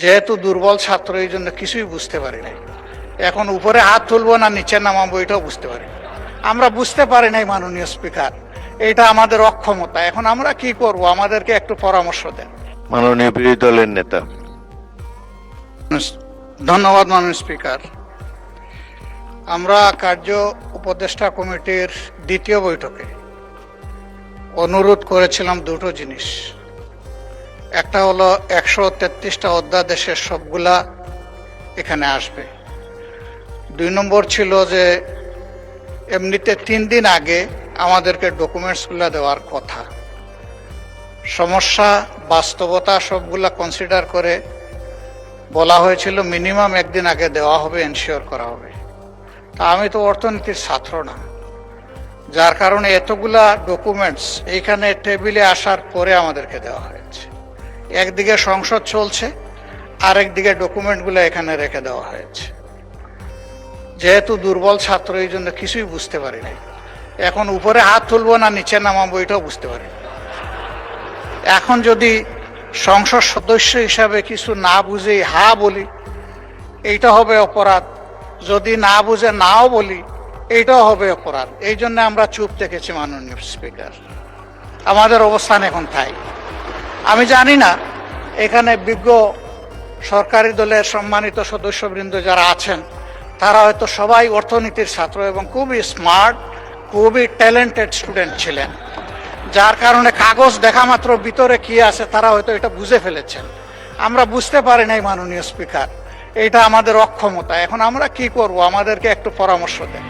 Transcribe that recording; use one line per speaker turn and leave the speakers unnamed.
যেহেতু দুর্বল ছাত্র, এই জন্য কিছুই বুঝতে পারি নাই। এখন উপরে হাত তুলবো না নিচে নামাবো এটাও বুঝতে পারি না। আমরা বুঝতে পারি নাই মাননীয় স্পিকার, এটা আমাদের অক্ষমতা। এখন আমরা কি করব, আমাদেরকে একটু পরামর্শ দেন।
মাননীয় বিরোধী দলের নেতা।
ধন্যবাদ মাননীয় স্পিকার। আমরা কার্য উপদেষ্টা কমিটির দ্বিতীয় বৈঠকে অনুরোধ করেছিলাম দুটো জিনিস। একটা হলো 133টা অধ্যাদেশের সবগুলা এখানে আসবে। 2 নম্বর ছিল যে এমনিতে 3 দিন আগে আমাদেরকে ডকুমেন্টসগুলো দেওয়ার কথা। সমস্যা বাস্তবতা সবগুলা কনসিডার করে বলা হয়েছিল মিনিমাম 1 দিন আগে দেওয়া হবে, এনশিওর করা হবে। তা আমি তো অর্থনীতির ছাত্র না, যার কারণে এতগুলা ডকুমেন্টস এইখানে টেবিলে আসার পরে আমাদেরকে দেওয়া হয়েছে। একদিকে সংসদ চলছে, আরেকদিকে ডকুমেন্টগুলো এখানে রেখে দেওয়া হয়েছে। যেহেতু দুর্বল ছাত্র, এই জন্য কিছুই বুঝতে পারি নাই। এখন উপরে হাত তুলবো না নিচে নামাবো এটাও বুঝতে পারি না। এখন যদি সংসদ সদস্য হিসাবে কিছু না বুঝে হা বলি, এইটা হবে অপরাধ। যদি না বুঝে নাও বলি, এইটাও হবে অপরাধ। এই জন্য আমরা চুপ থেকেছি মাননীয় স্পিকার। আমাদের অবস্থান এখন তাই। আমি জানি না এখানে বিজ্ঞ সরকারি দলের সম্মানিত সদস্যবৃন্দ যারা আছেন, তারা হয়তো সবাই অর্থনীতির ছাত্র এবং খুবই স্মার্ট, খুবই ট্যালেন্টেড স্টুডেন্ট ছিলেন, যার কারণে কাগজ দেখা মাত্র ভিতরে কি আছে তারা হয়তো এটা বুঝে ফেলেছেন। আমরা বুঝতে পারি নাই মাননীয় স্পিকার, এটা আমাদের অক্ষমতা। এখন আমরা কি করব, আমাদেরকে একটু পরামর্শ দেন।